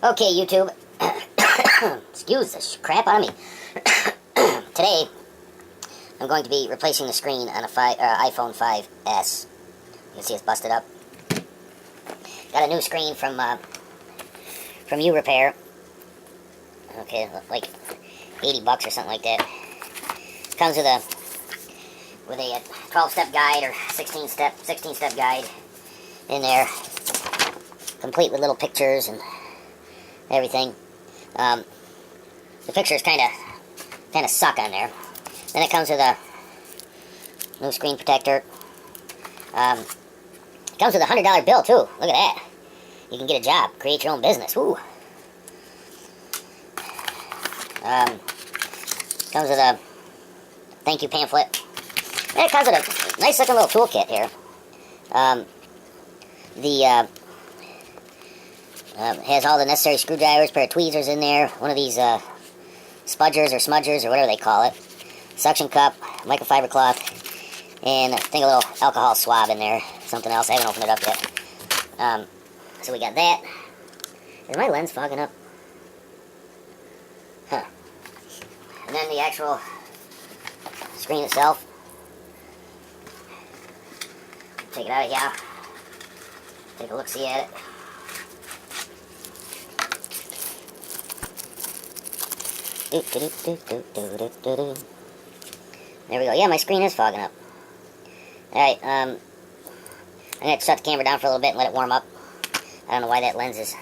Okay, YouTube. Excuse the crap out of me. Today, I'm going to be replacing the screen on a iPhone 5S. You can see it's busted up. Got a new screen from U Repair. Okay, like $80 or something like that. Comes with a 12-step guide or 16-step guide in there, complete with little pictures and everything. The pictures kind of suck on there. Then it comes with a new screen protector. It comes with a $100 bill too. Look at that. You can get a job, create your own business. Woo. Comes with a thank you pamphlet. And it comes with a nice looking little toolkit here. Has all the necessary screwdrivers, pair of tweezers in there, one of these spudgers or smudgers or whatever they call it, suction cup, microfiber cloth, and I think a little alcohol swab in there, something else. I haven't opened it up yet. So we got that. Is my lens fogging up? Huh. And then the actual screen itself. Take it out of here. Take a look-see at it. There we go. Yeah, my screen is fogging up. Alright, I'm going to shut the camera down for a little bit and let it warm up. I don't know why that lens is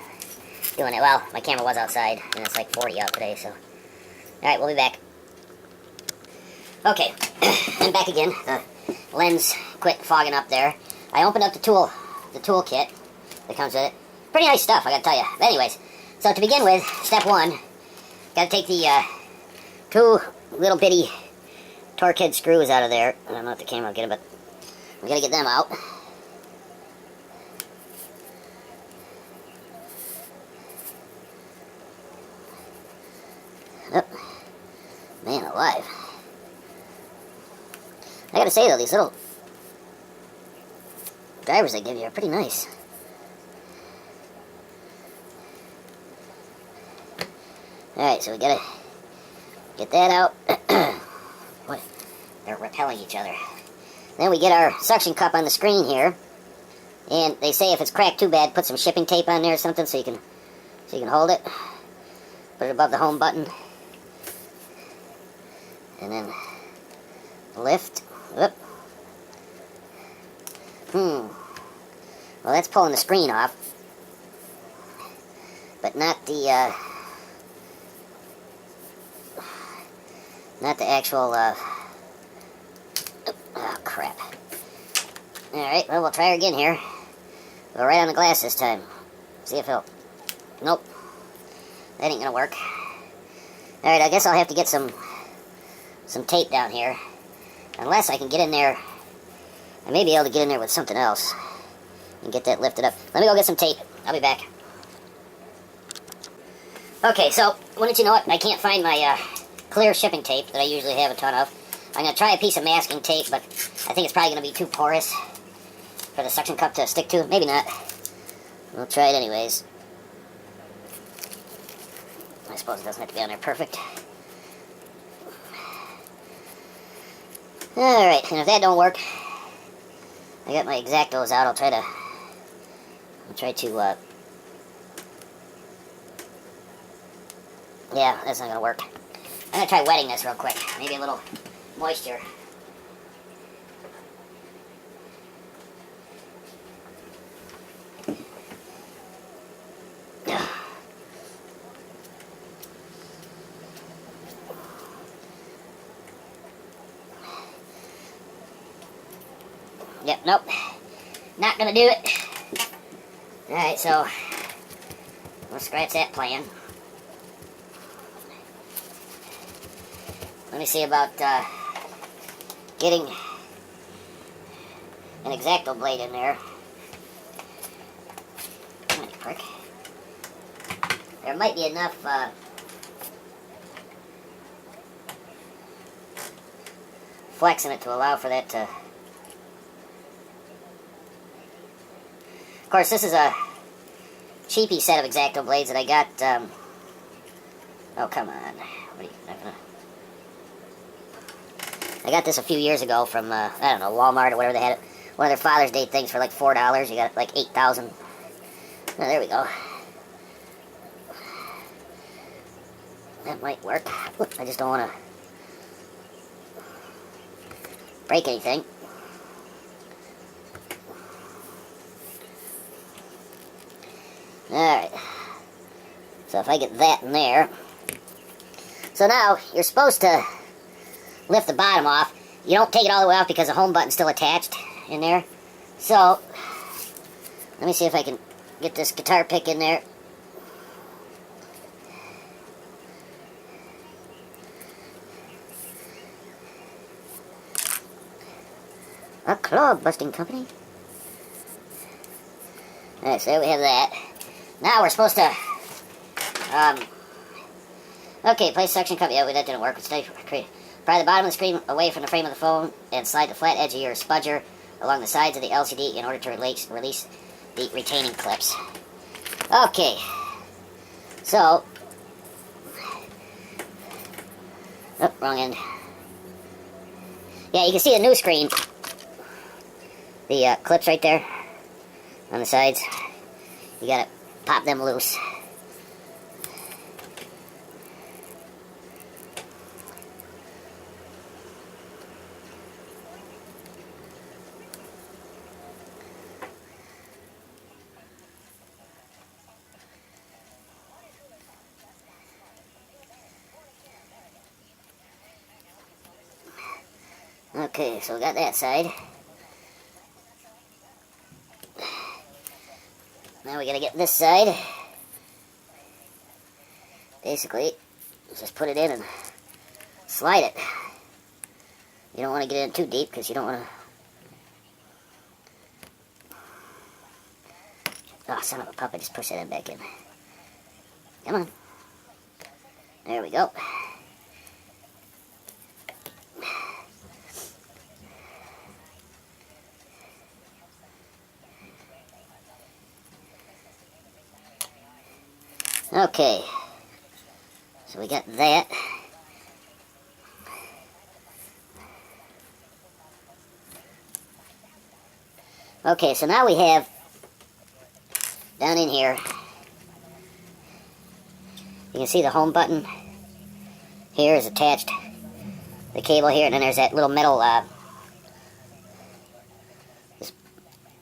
doing it. Well, my camera was outside, and it's like 40 out today, so. Alright, we'll be back. Okay, I'm back again. The lens quit fogging up there. I opened up the toolkit that comes with it. Pretty nice stuff, I gotta tell you. But anyways, so to begin with, step one, gotta take the two little bitty torque head screws out of there. I don't know if the camera will get it, but we gotta get them out. Oh, man alive. I gotta say though, these little drivers they give you are pretty nice. Alright, so we gotta get that out. What? They're repelling each other. Then we get our suction cup on the screen here. And they say if it's cracked too bad, put some shipping tape on there or something so you can hold it. Put it above the home button. And then lift. Whoop. Well, that's pulling the screen off. But not the actual, oh, crap. Alright, well, we'll try her again here. Go right on the glass this time. See if it'll... Nope. That ain't gonna work. Alright, I guess I'll have to get some tape down here. Unless I can get in there... I may be able to get in there with something else. And get that lifted up. Let me go get some tape. I'll be back. Okay, so, wouldn't you know it, I can't find my clear shipping tape that I usually have a ton of. I'm going to try a piece of masking tape, but I think it's probably going to be too porous for the suction cup to stick to. Maybe not. We'll try it anyways. I suppose it doesn't have to be on there perfect. Alright, and if that don't work, I got my X-Actos out. I'll try to yeah, that's not gonna work. I'm gonna try wetting this real quick. Maybe a little moisture. Yep, nope. Not gonna do it. Alright, so we'll scratch that plan. Let me see about getting an X-Acto blade in there. Come on, you prick. There might be enough flex in it to allow for that to... Of course, this is a cheapy set of X-Acto blades that I got. Oh, come on. What are you not gonna... I got this a few years ago from, I don't know, Walmart or whatever they had it. One of their Father's Day things for like $4. You got like 8,000. Oh, there we go. That might work. I just don't want to break anything. Alright. So if I get that in there. So now, you're supposed to lift the bottom off. You don't take it all the way off because the home button's still attached in there. So, let me see if I can get this guitar pick in there. A clog busting company. Alright, so there we have that. Now we're supposed to, okay, place suction cup. Yeah, that didn't work. Pry the bottom of the screen away from the frame of the phone and slide the flat edge of your spudger along the sides of the LCD in order to release the retaining clips. Okay, so, oh, wrong end. Yeah, you can see the new screen. The clips right there on the sides. You gotta pop them loose. Okay, so we got that side. Now we gotta get this side. Basically, just put it in and slide it. You don't want to get in too deep because you don't want to... Oh, son of a pup, I just pushed that in back in. Come on. There we go. Okay, so we got that. Okay, so now we have, down in here, you can see the home button here is attached, the cable here, and then there's that little metal, this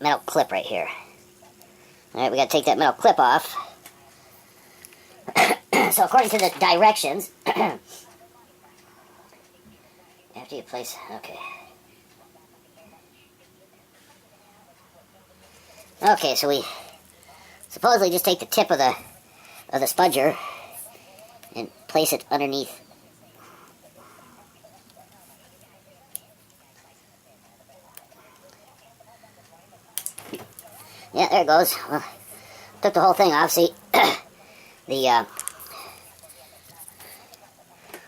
metal clip right here. Alright, we gotta take that metal clip off. So according to the directions, after you place, okay. Okay, so we supposedly just take the tip of the spudger and place it underneath. Yeah, there it goes. Well, took the whole thing off. See, the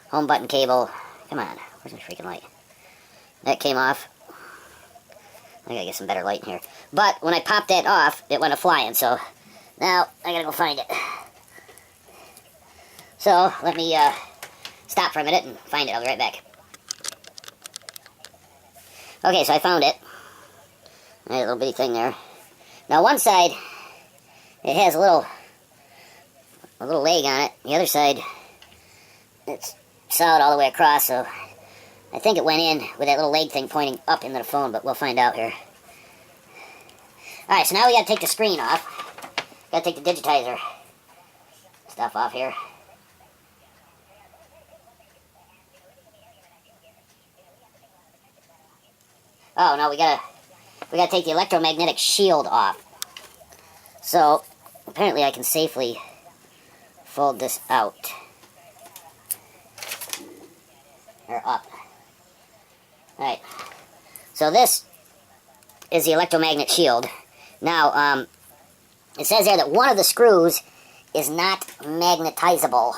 home button cable. Come on, where's my freaking light? That came off. I gotta get some better light in here. But when I popped that off, it went a-flying, so now I gotta go find it. So, let me stop for a minute and find it. I'll be right back. Okay, so I found it. That little bitty thing there. Now one side, it has a little leg on it. The other side, it's solid all the way across, so I think it went in with that little leg thing pointing up into the phone, but we'll find out here. Alright, so now we gotta take the screen off. Gotta take the digitizer stuff off here. Oh, no, we gotta take the electromagnetic shield off. So, apparently I can safely fold this out. Or up. Alright. So this is the electromagnet shield. Now, it says there that one of the screws is not magnetizable.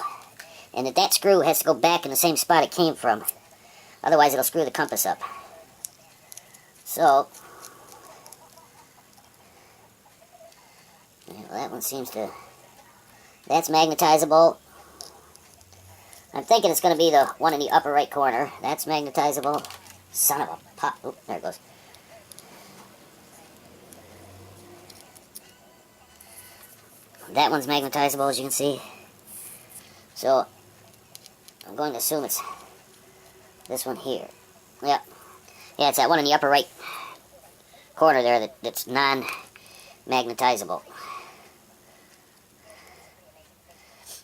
And that screw has to go back in the same spot it came from. Otherwise it'll screw the compass up. So, that one seems to... That's magnetizable. I'm thinking it's going to be the one in the upper right corner. That's magnetizable. Son of a pop. Oop, there it goes. That one's magnetizable, as you can see. So, I'm going to assume it's this one here. Yep. Yeah, it's that one in the upper right corner there that's non-magnetizable.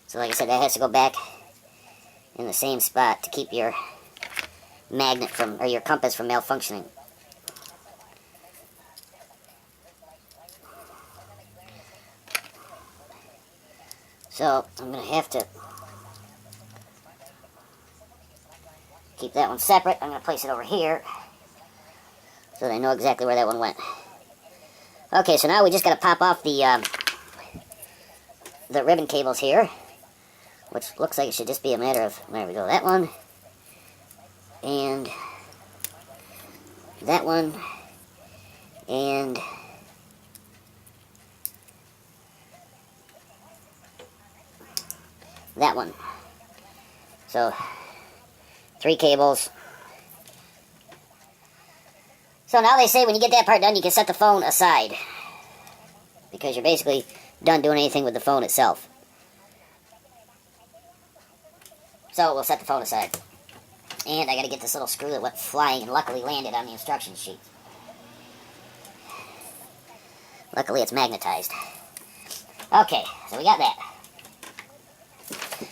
So like I said, that has to go back in the same spot to keep your magnet from, or your compass from malfunctioning. So, I'm going to have to keep that one separate. I'm going to place it over here so that I know exactly where that one went. Okay, so now we just got to pop off the ribbon cables here, which looks like it should just be a matter of, there we go, that one, and that one, and that one. So, 3 cables. So now they say when you get that part done, you can set the phone aside, because you're basically done doing anything with the phone itself. So we'll set the phone aside. And I gotta get this little screw that went flying and luckily landed on the instruction sheet. Luckily it's magnetized. Okay, so we got that.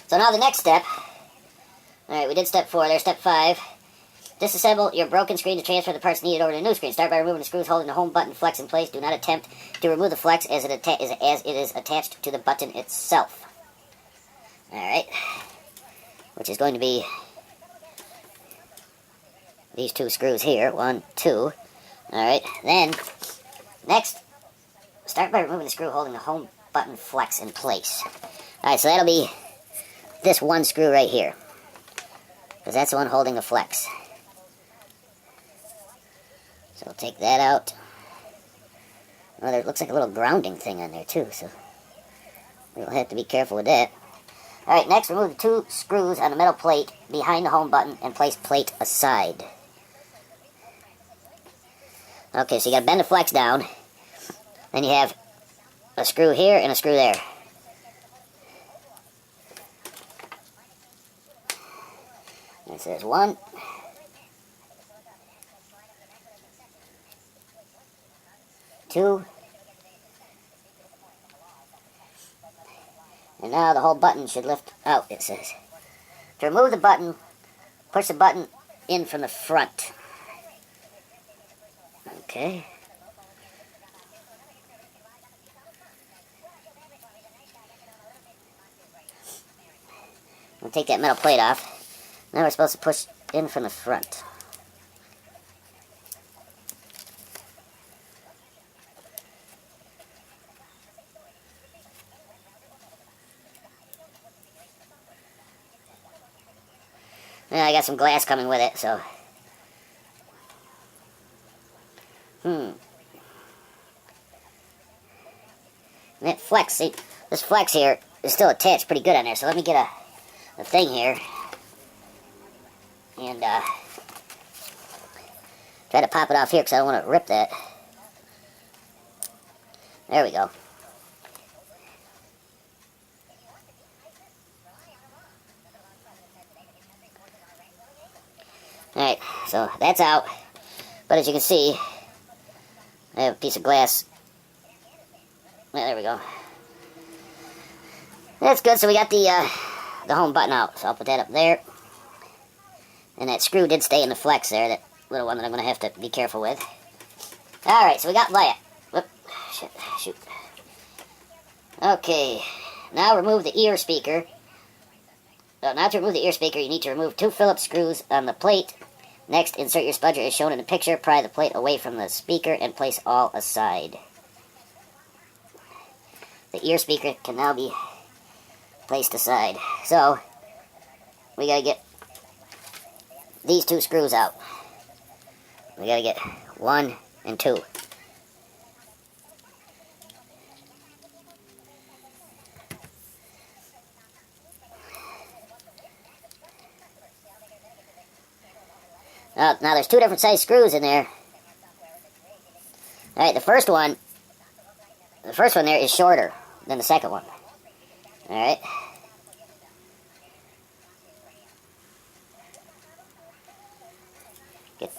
So now the next step. Alright, we did step 4, there's step 5. Disassemble your broken screen to transfer the parts needed over to the new screen. Start by removing the screws holding the home button flex in place. Do not attempt to remove the flex as it is attached to the button itself. Alright. Which is going to be these 2 screws here. 1, 2. Alright, then, next, start by removing the screw holding the home button flex in place. Alright, so that'll be this one screw right here, because that's the one holding the flex. So we'll take that out. Well, there looks like a little grounding thing on there too, so we'll have to be careful with that. Alright, next remove the 2 screws on the metal plate behind the home button and place plate aside. Okay, so you gotta bend the flex down. Then you have a screw here and a screw there. And so there's 1. 2. And now the whole button should lift out, it says. To remove the button, push the button in from the front. Okay. We'll take that metal plate off. Now we're supposed to push in from the front. Yeah, I got some glass coming with it, so... And that flex, see, this flex here is still attached pretty good on there, so let me get a thing here. And, try to pop it off here, because I don't want to rip that. There we go. Alright, so that's out. But as you can see, I have a piece of glass. Yeah, there we go. That's good, so we got the home button out. So I'll put that up there. And that screw did stay in the flex there, that little one that I'm going to have to be careful with. Alright, so we got that. Whoop, shoot. Okay, now remove the ear speaker. Now to remove the ear speaker, you need to remove 2 Phillips screws on the plate. Next, insert your spudger as shown in the picture. Pry the plate away from the speaker and place all aside. The ear speaker can now be placed aside. So, we gotta get these 2 screws out. We gotta get 1 and 2. Now there's two different size screws in there. Alright, the first one there is shorter than the second one. Alright.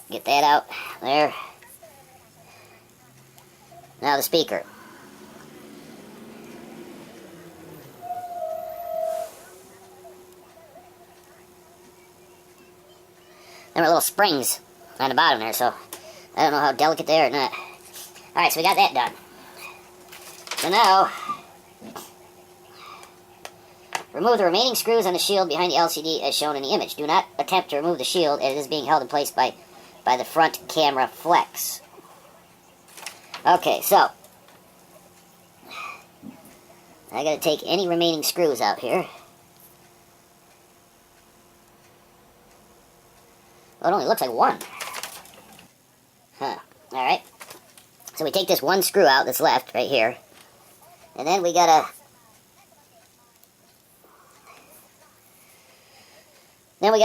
Get that out there. Now the speaker. There were little springs on the bottom there, so I don't know how delicate they are or not. Alright, so we got that done. So now, remove the remaining screws on the shield behind the LCD as shown in the image. Do not attempt to remove the shield as it is being held in place by the front camera flex. Okay, so I gotta take any remaining screws out here. Well, it only looks like one. Huh. Alright. So we take this one screw out that's left right here. And then we gotta...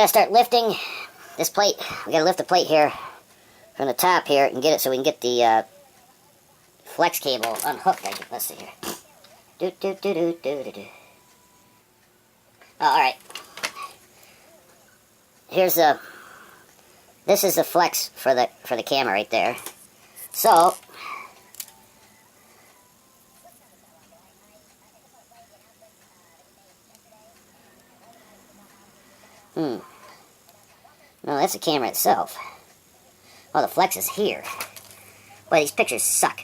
start lifting this plate. We gotta lift the plate here from the top here and get it so we can get the flex cable unhooked. Let's see here. Oh, alright. Here's the... This is the flex for the camera right there. So... No, that's the camera itself. Oh, the flex is here. Boy, these pictures suck.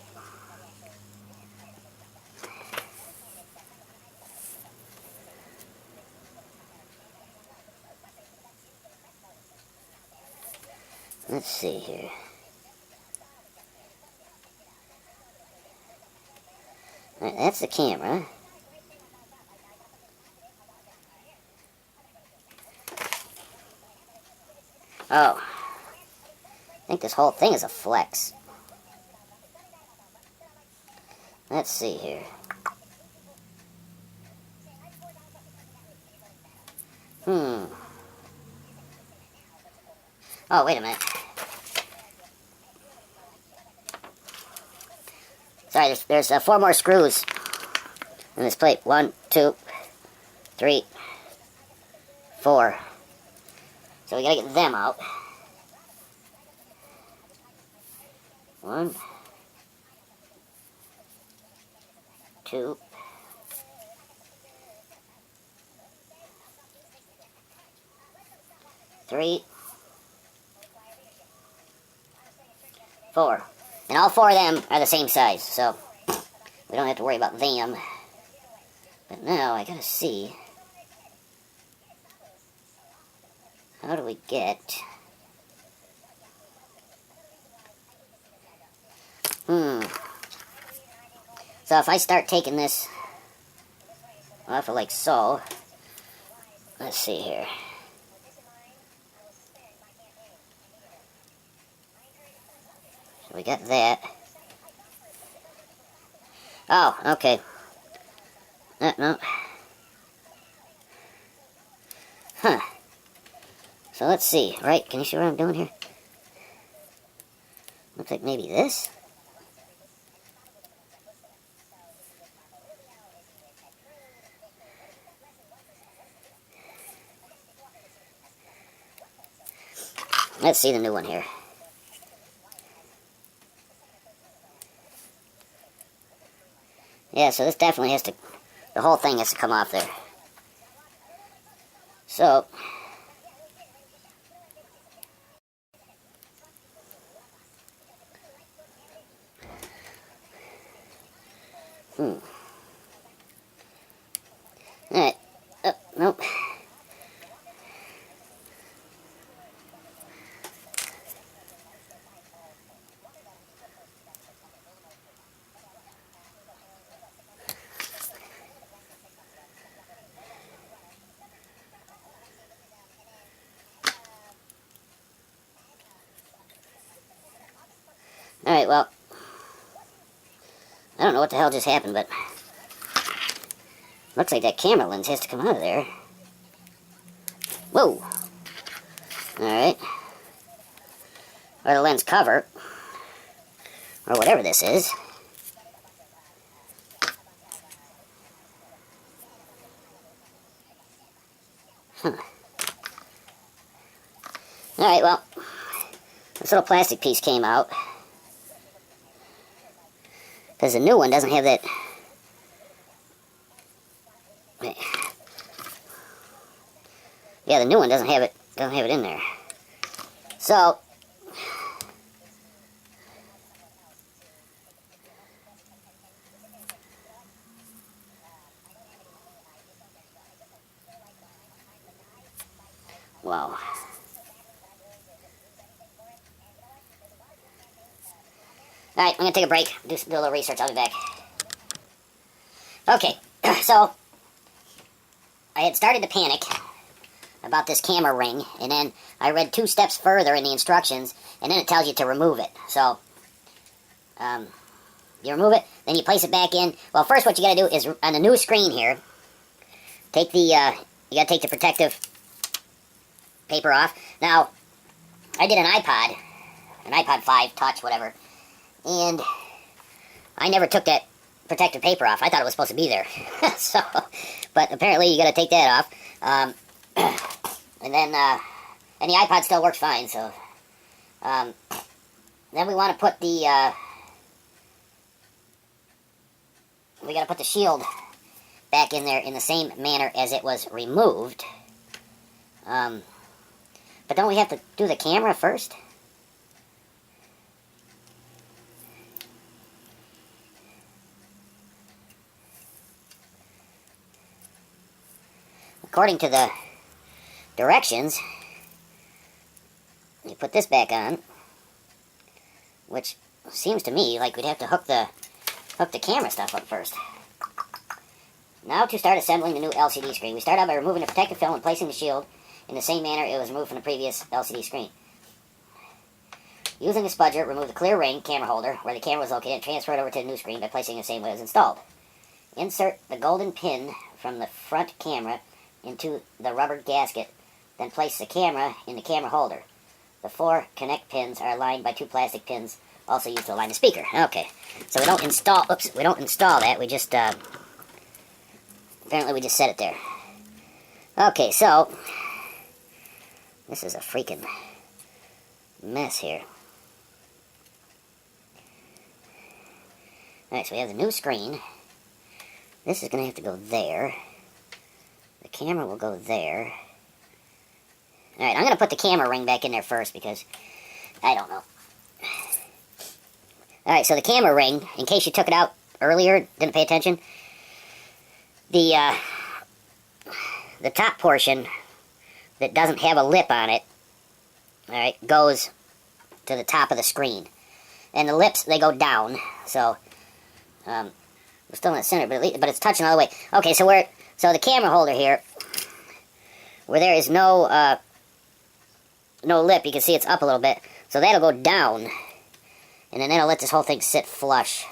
Let's see here. Alright, that's the camera. Oh. I think this whole thing is a flex. Let's see here. Oh, wait a minute. Sorry, there's 4 more screws in this plate. 1, 2, 3, 4. So we gotta get them out. 1, 2, 3, 4. And all 4 of them are the same size, so we don't have to worry about them. But now I gotta see, how do we get... So if I start taking this off of like so, let's see here. So we got that. Oh, okay. No. Huh. So let's see, right? Can you see what I'm doing here? Looks like maybe this? Let's see the new one here. Yeah, so this definitely has to... The whole thing has to come off there. So... Alright. Oh, nope. Alright, well, I don't know what the hell just happened, but looks like that camera lens has to come out of there. Whoa! Alright. or the lens cover, or whatever this is. Alright, well, this little plastic piece came out. Because the new one doesn't have that. Yeah, the new one doesn't have it in there. So wow. Alright, I'm going to take a break, do a little research, I'll be back. Okay, so I had started to panic about this camera ring, and then I read 2 steps further in the instructions, and then it tells you to remove it. So, you remove it, then you place it back in. Well, first what you got to do is, on the new screen here, take the, you got to take the protective paper off. Now, I did an iPod 5 Touch, whatever, and I never took that protective paper off. I thought it was supposed to be there. So, but apparently you got to take that off. And then, and the iPod still works fine, so, then we want to put the, we got to put the shield back in there in the same manner as it was removed. But don't we have to do the camera first? According to the directions, you put this back on, which seems to me like we'd have to hook the camera stuff up first. Now to start assembling the new LCD screen. We start out by removing the protective film and placing the shield in the same manner it was removed from the previous LCD screen. Using a spudger, remove the clear ring camera holder where the camera was located and transfer it over to the new screen by placing it the same way it was installed. Insert the golden pin from the front camera into the rubber gasket, then place the camera in the camera holder. The 4 connect pins are aligned by 2 plastic pins, also used to align the speaker. Okay, so we don't install that, we just, apparently we just set it there. Okay, so, this is a freaking mess here. Alright, so we have the new screen. This is going to have to go there. The camera will go there. Alright, I'm going to put the camera ring back in there first because I don't know. Alright, so the camera ring, in case you took it out earlier, didn't pay attention, the top portion that doesn't have a lip on it, alright, goes to the top of the screen. And the lips, they go down, so, we're still in the center, but it's touching all the way. Okay, so so the camera holder here, where there is no lip, you can see it's up a little bit, so that'll go down, and then that'll let this whole thing sit flush.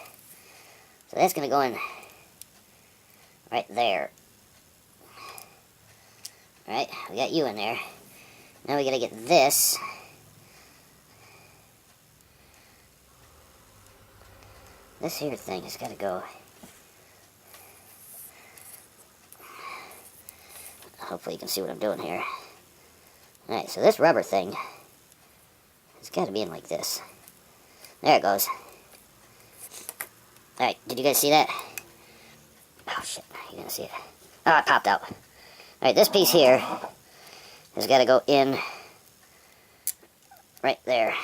So that's going to go in right there. Alright, we got you in there. Now we got to get this. This here thing has got to go. Hopefully you can see what I'm doing here. Alright, so this rubber thing has got to be in like this. There it goes. Alright, did you guys see that? Oh shit, you didn't see it. Oh, it popped out. Alright, this piece here has got to go in right there.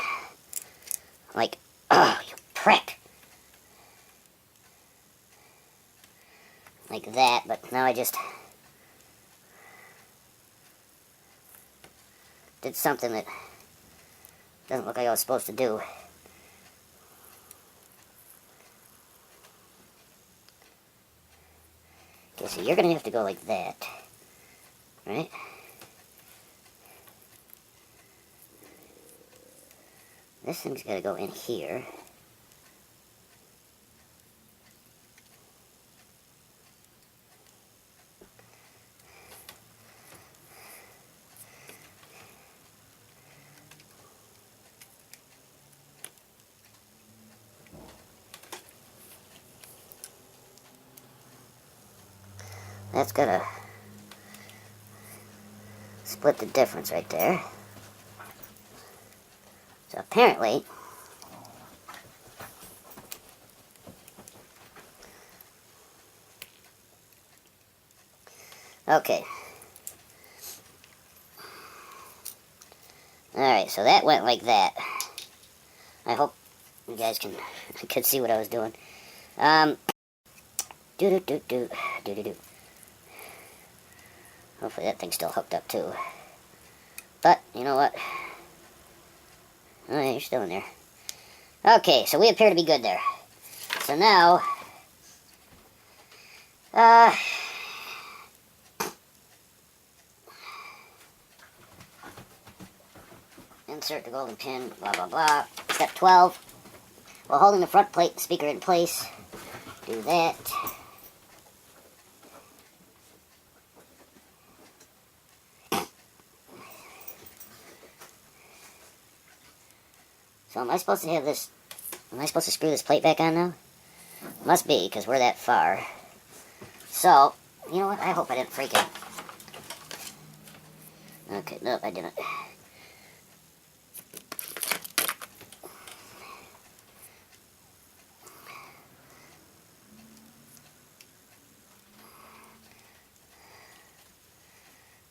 Like, oh, you prick. Like that, but now I just did something that doesn't look like I was supposed to do. Okay, so you're going to have to go like that, right? This thing's got to go in here. That's gonna split the difference right there. So apparently, okay. Alright, so that went like that. I hope you guys could see what I was doing. Do-do-do-do. Hopefully that thing's still hooked up too. But, you know what? Oh, yeah, you're still in there. Okay, so we appear to be good there. So now, insert the golden pin, blah, blah, blah. Step 12. While holding the front plate speaker in place, do that. So am I supposed to have this, am I supposed to screw this plate back on now? Must be, because we're that far. So, you know what, I hope I didn't freak it. Okay, nope, I didn't.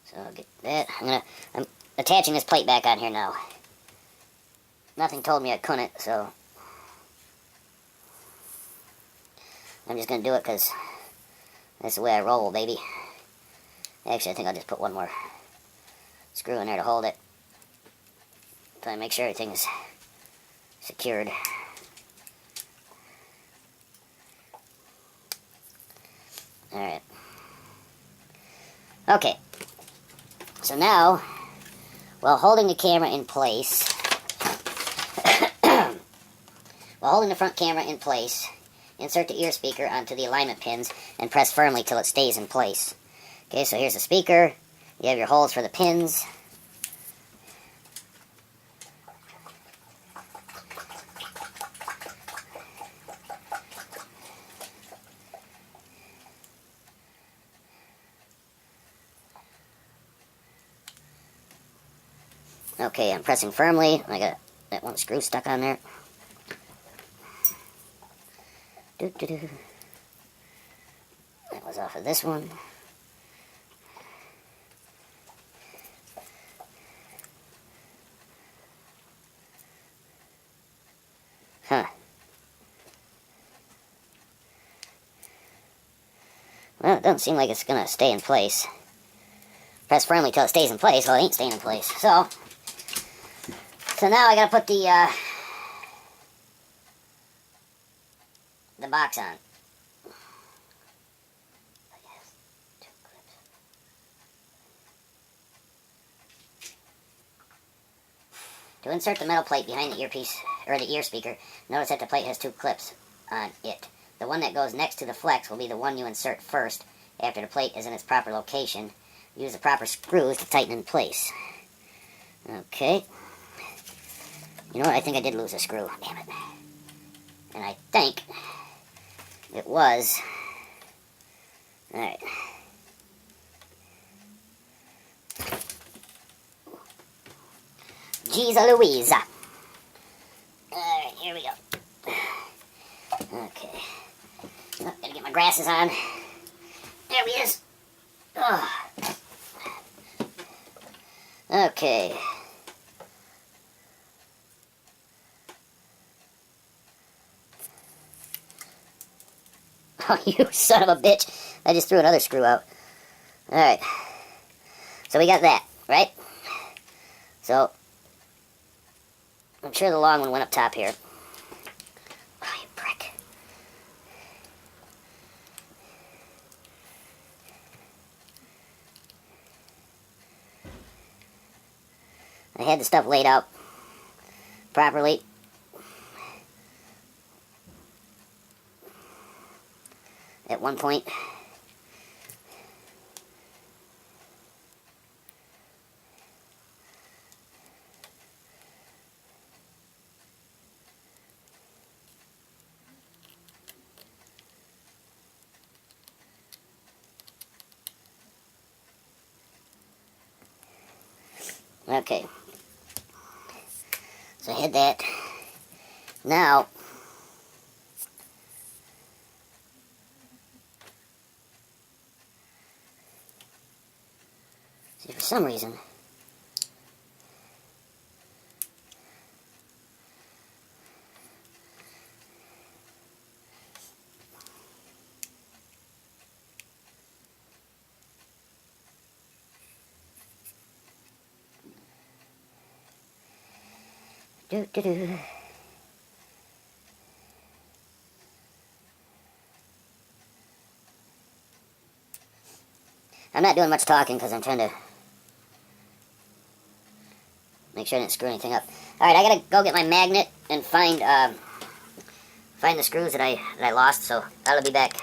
So I'll get that. I'm attaching this plate back on here now. Nothing told me I couldn't, so I'm just gonna do it because that's the way I roll, baby. Actually, I think I'll just put one more screw in there to hold it. Try to make sure everything is secured. Alright. Okay. So now, while holding the camera in place, while holding the front camera in place, insert the ear speaker onto the alignment pins and press firmly till it stays in place. Okay, so here's the speaker. You have your holes for the pins. Okay, I'm pressing firmly. I got that one screw stuck on there. That was off of this one. Huh. Well, it doesn't seem like it's gonna stay in place. Press firmly till it stays in place. Well, it ain't staying in place. So now I gotta put the box on. To insert the metal plate behind the earpiece, or the ear speaker, notice that the plate has two clips on it. The one that goes next to the flex will be the one you insert first after the plate is in its proper location. Use the proper screws to tighten in place. Okay. You know what? I think I did lose a screw. Damn it. And I think it was... Alright. Jeez Louisa. Alright, here we go. Okay. Oh, gotta get my glasses on. There he is. Oh. Okay. Oh, you son of a bitch. I just threw another screw out. Alright. So we got that, right? So, I'm sure the long one went up top here. Oh, you prick. I had the stuff laid out properly. At one point. Okay. So I hit that. Now, see, for some reason, do. I'm not doing much talking because I'm trying to make sure I didn't screw anything up. Alright, I gotta go get my magnet and find the screws that I lost, so I'll be back.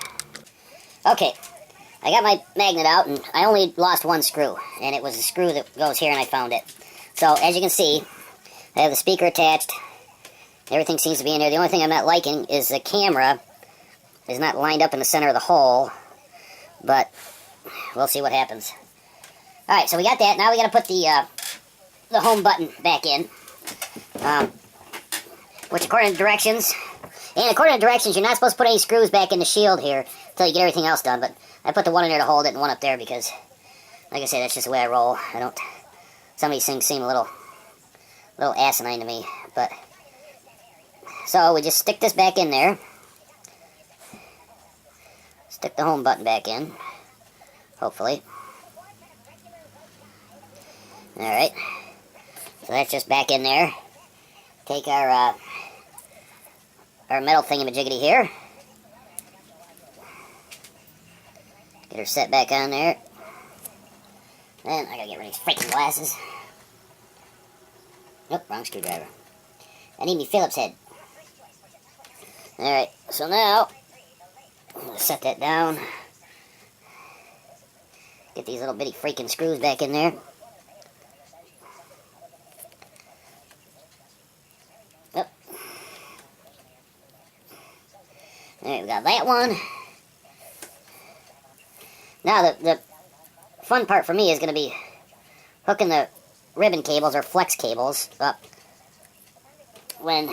Okay, I got my magnet out, and I only lost one screw, and it was the screw that goes here, and I found it. So, as you can see, I have the speaker attached. Everything seems to be in there. The only thing I'm not liking is the camera is not lined up in the center of the hole, but we'll see what happens. Alright, so we got that. Now we gotta put the home button back in, which according to directions, you're not supposed to put any screws back in the shield here until you get everything else done, but I put the one in there to hold it and one up there because, like I said, that's just the way I roll. Some of these things seem a little asinine to me, but, so we just stick this back in there, stick the home button back in, hopefully. Alright, so that's just back in there. Take our metal thingamajiggy here. Get her set back on there. And I gotta get rid of these freaking glasses. Nope, wrong screwdriver. I need me Phillips head. Alright, so now, I'm gonna set that down. Get these little bitty freaking screws back in there. Yep. Alright, we got that one. Now, the fun part for me is going to be hooking the ribbon cables or flex cables up when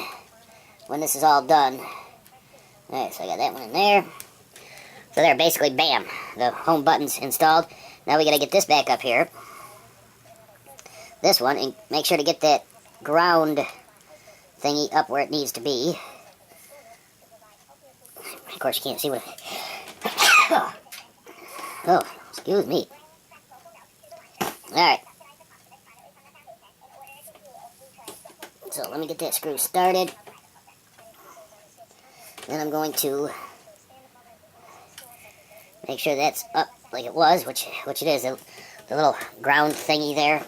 this is all done. Alright, so I got that one in there. So there, basically, bam, the home button's installed. Now we got to get this back up here. This one, and make sure to get that ground thingy up where it needs to be. Of course, you can't see what... Oh, excuse me. Alright. So, let me get that screw started. Then I'm going to make sure that's up like it was, which it is. The little ground thingy there.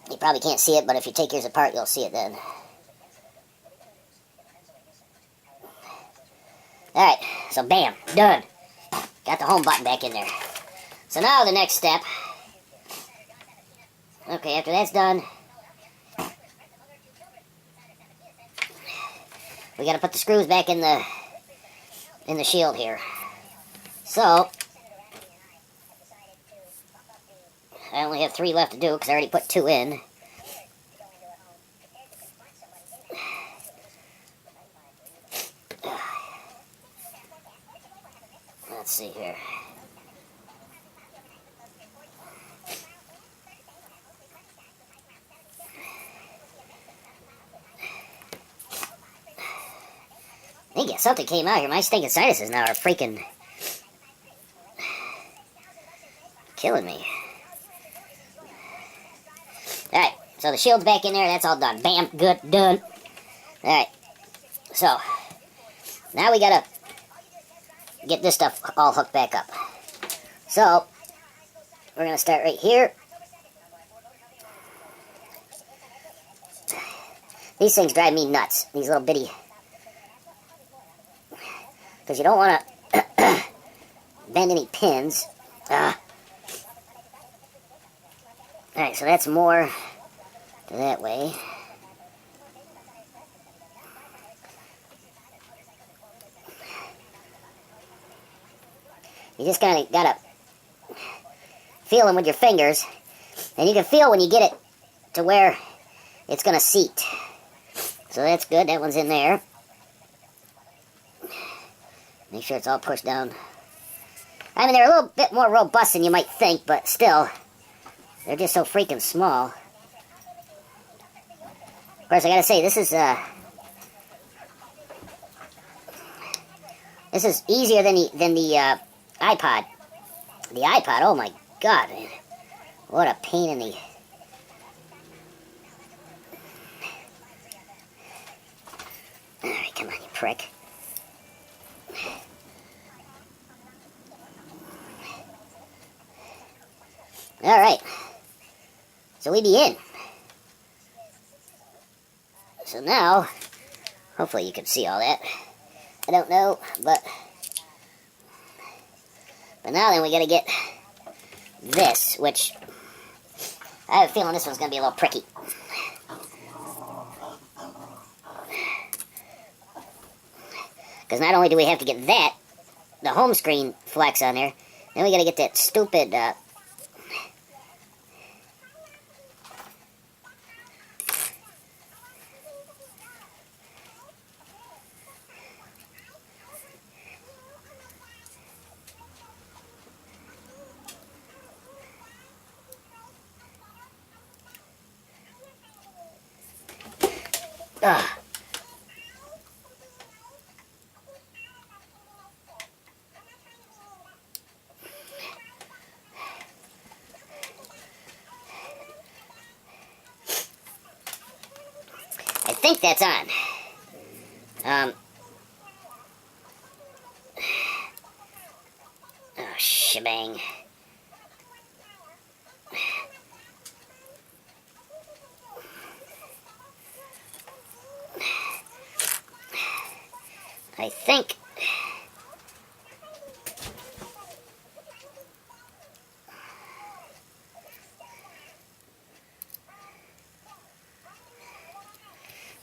You probably can't see it, but if you take yours apart, you'll see it then. Alright, so bam, done. Got the home button back in there. So now the next step. Okay, after that's done, we gotta put the screws back in the shield here. So, I only have 3 left to do because I already put 2 in. Let's see here. I think something came out here. My stinking sinuses now are freaking killing me. Alright, so the shield's back in there. That's all done. Bam, good, done. Alright, so now we gotta get this stuff all hooked back up. So, we're gonna start right here. These things drive me nuts. These little bitty... Because you don't want to bend any pins. Alright, so that's more to that way. You just kind of got to feel them with your fingers And you can feel when you get it to where it's going to seat. So that's good. That one's in there. Make sure it's all pushed down. I mean, they're a little bit more robust than you might think, but still, they're just so freaking small. Of course, I gotta say, this is easier than the iPod. The iPod, oh my god, man. What a pain in the... Alright, come on, you prick. Alright. So we be in. So now, hopefully you can see all that. I don't know, but now then we gotta get this, which I have a feeling this one's gonna be a little pricky. Because not only do we have to get that, the home screen flex on there, then we gotta get that stupid, I think that's on. Oh, shebang. I think...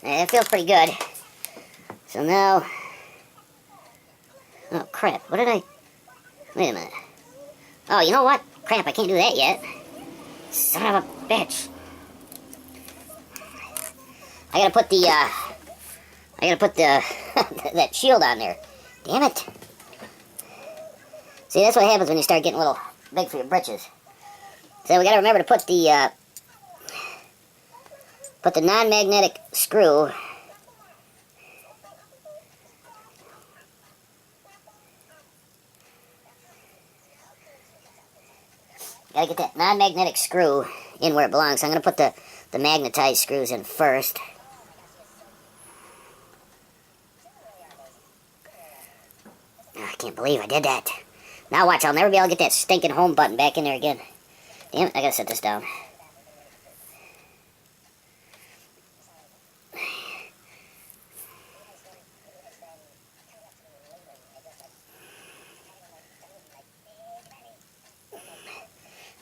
Yeah, that feels pretty good. So now... Oh, crap. What did I... Wait a minute. Oh, you know what? Crap, I can't do that yet. Son of a bitch. I gotta put the, that shield on there. Damn it. See, that's what happens when you start getting a little big for your britches. So we gotta remember to put the non-magnetic screw gotta get that non-magnetic screw in where it belongs. So I'm gonna put the magnetized screws in first. Oh, I can't believe I did that. Now watch, I'll never be able to get that stinking home button back in there again. Damn it, I gotta set this down.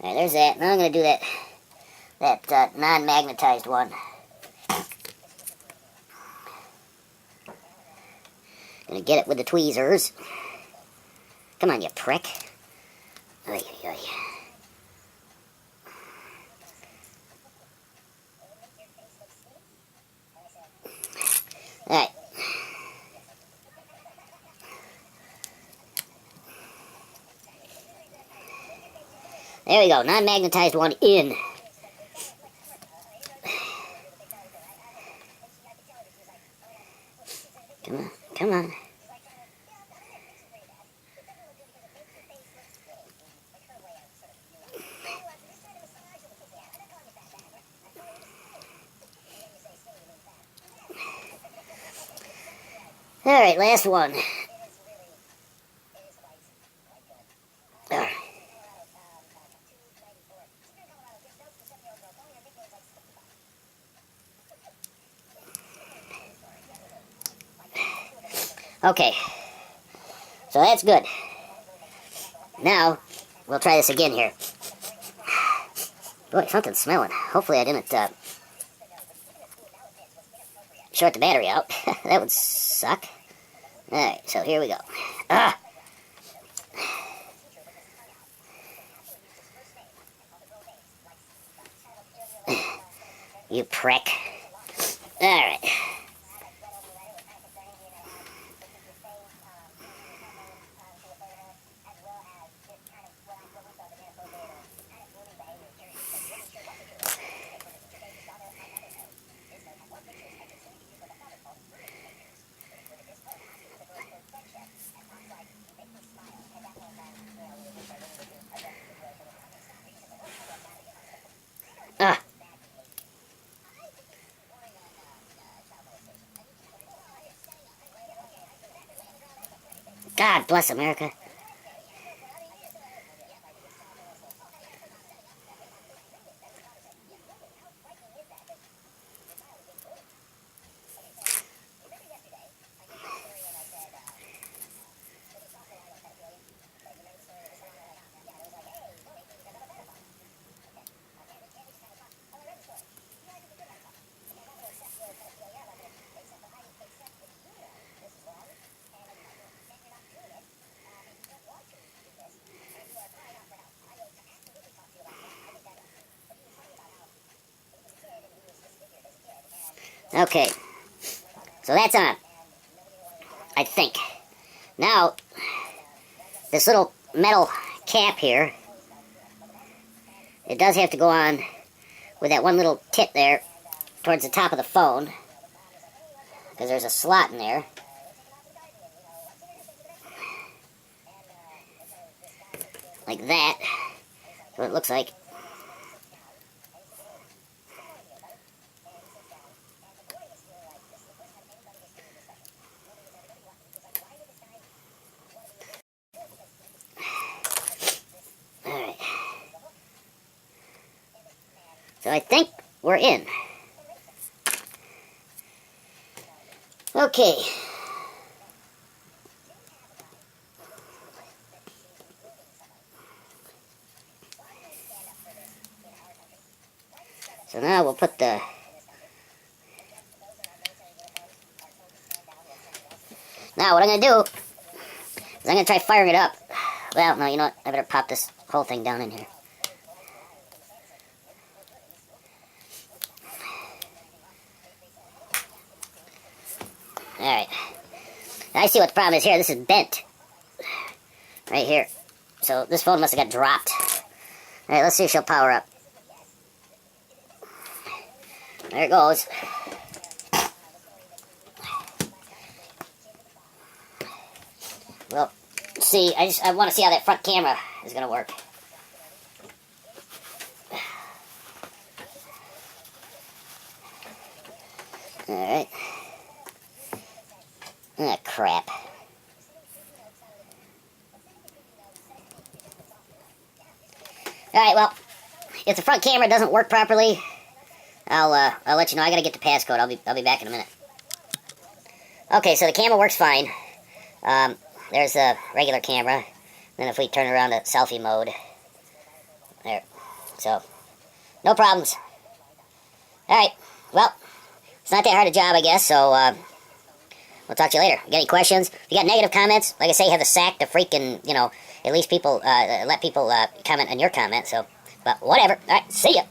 Alright, there's that. Now I'm going to do that non-magnetized one. Gonna get it with the tweezers. Come on, you prick. Oy, oy, oy. Alright. There we go, non-magnetized one in. Come on, come on. Alright, last one. Okay, so that's good. Now, we'll try this again here. Boy, something's smelling. Hopefully I didn't short the battery out. That would suck. Alright, so here we go. You prick. Alright. Ah. God bless America. Okay. So that's on. I think. Now, this little metal cap here, it does have to go on with that one little tit there towards the top of the phone, because there's a slot in there. Like that. That's what it looks like. Alright. So I think we're in. Okay. So now we'll put the... Now what I'm going to do is I'm going to try firing it up. Well, no, you know what? I better pop this whole thing down in here. Alright. I see what the problem is here. This is bent. Right here. So this phone must have got dropped. Alright, let's see if she'll power up. There it goes. Well, see, I want to see how that front camera is going to work. Alright. Ah, crap. Alright, well, if the front camera doesn't work properly, I'll let you know. I gotta get the passcode. I'll be back in a minute. Okay, so the camera works fine. There's a regular camera. Then if we turn around to selfie mode, there. So, no problems. Alright, well, it's not that hard a job, I guess, so, we'll talk to you later. You got any questions? If you got negative comments, like I say, you have the sack to freaking, at least people, let people, comment on your comment, so, but whatever. Alright, see ya.